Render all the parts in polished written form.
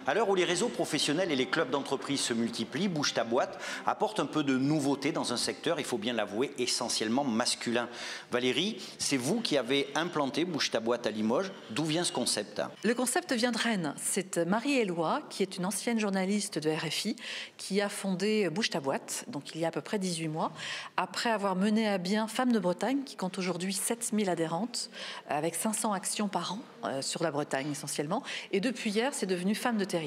À l'heure où les réseaux professionnels et les clubs d'entreprise se multiplient, Bouge ta boîte apporte un peu de nouveauté dans un secteur, il faut bien l'avouer, essentiellement masculin. Valérie, c'est vous qui avez implanté Bouge ta boîte à Limoges. D'où vient ce concept? Le concept vient de Rennes. C'est Marie-Éloi, qui est une ancienne journaliste de RFI, qui a fondé Bouge ta boîte, donc il y a à peu près 18 mois, après avoir mené à bien Femmes de Bretagne, qui compte aujourd'hui 7000 adhérentes, avec 500 actions par an sur la Bretagne essentiellement. Et depuis hier, c'est devenu Femmes de territoire.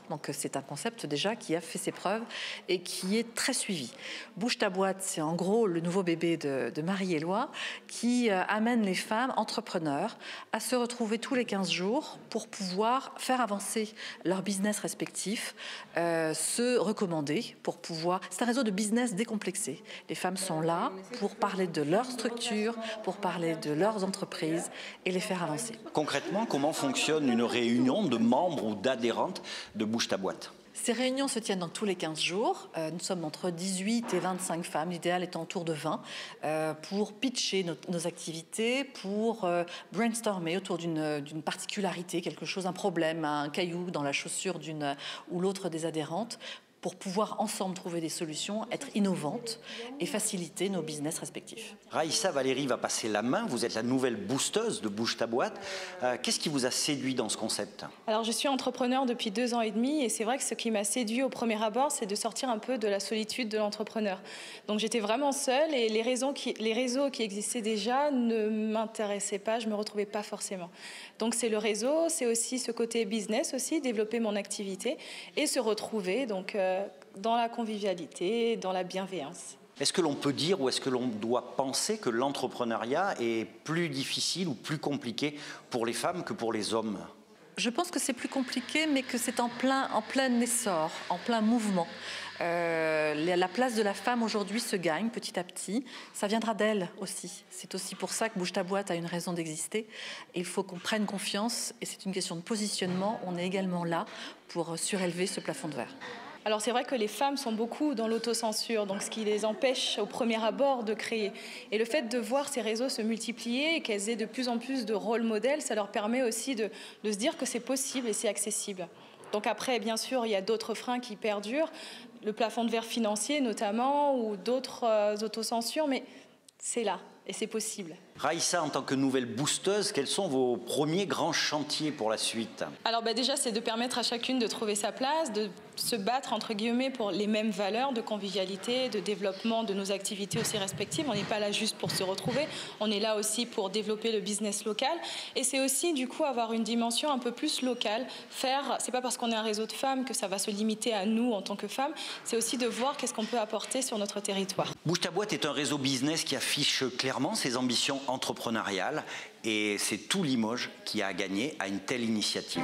Donc c'est un concept déjà qui a fait ses preuves et qui est très suivi. Bouge ta boîte, c'est en gros le nouveau bébé de Marie-Éloi qui amène les femmes entrepreneurs à se retrouver tous les 15 jours pour pouvoir faire avancer leur business respectif, se recommander pour pouvoir... C'est un réseau de business décomplexé. Les femmes sont là pour parler de leur structure, pour parler de leurs entreprises et les faire avancer. Concrètement, comment fonctionne une réunion de membres ou d'adhérentes de Bouge ta boîte? Ces réunions se tiennent dans tous les 15 jours. Nous sommes entre 18 et 25 femmes, l'idéal étant autour de 20, pour pitcher nos activités, pour brainstormer autour d'une particularité, quelque chose, un problème, un caillou dans la chaussure d'une ou l'autre des adhérentes, pour pouvoir ensemble trouver des solutions, être innovantes et faciliter nos business respectifs. Raïssa, Valérie va passer la main. Vous êtes la nouvelle boosteuse de Bouge ta boîte. Qu'est-ce qui vous a séduit dans ce concept? Alors, je suis entrepreneur depuis 2 ans et demi et c'est vrai que ce qui m'a séduit au premier abord, c'est de sortir un peu de la solitude de l'entrepreneur. Donc, j'étais vraiment seule et les réseaux qui existaient déjà ne m'intéressaient pas, je ne me retrouvais pas forcément. Donc, c'est le réseau, c'est aussi ce côté business aussi, développer mon activité et se retrouver donc, dans la convivialité, dans la bienveillance. Est-ce que l'on peut dire ou est-ce que l'on doit penser que l'entrepreneuriat est plus difficile ou plus compliqué pour les femmes que pour les hommes? Je pense que c'est plus compliqué, mais que c'est en plein essor, en plein mouvement. La place de la femme aujourd'hui se gagne petit à petit. Ça viendra d'elle aussi. C'est aussi pour ça que Bouge ta boîte a une raison d'exister. Il faut qu'on prenne confiance et c'est une question de positionnement. On est également là pour surélever ce plafond de verre. Alors c'est vrai que les femmes sont beaucoup dans l'autocensure, donc ce qui les empêche au premier abord de créer. Et le fait de voir ces réseaux se multiplier et qu'elles aient de plus en plus de rôles modèles, ça leur permet aussi de se dire que c'est possible et c'est accessible. Donc après, bien sûr, il y a d'autres freins qui perdurent, le plafond de verre financier notamment, ou d'autres autocensures, mais c'est là et c'est possible. Raïssa, en tant que nouvelle boosteuse, quels sont vos premiers grands chantiers pour la suite? Alors déjà, c'est de permettre à chacune de trouver sa place, de se battre entre guillemets pour les mêmes valeurs de convivialité, de développement de nos activités aussi respectives. On n'est pas là juste pour se retrouver, on est là aussi pour développer le business local. Et c'est aussi du coup avoir une dimension un peu plus locale. C'est pas parce qu'on est un réseau de femmes que ça va se limiter à nous en tant que femmes, c'est aussi de voir qu'est-ce qu'on peut apporter sur notre territoire. Bouge ta boîte est un réseau business qui affiche clairement ses ambitions entrepreneuriales et c'est tout Limoges qui a gagné à une telle initiative.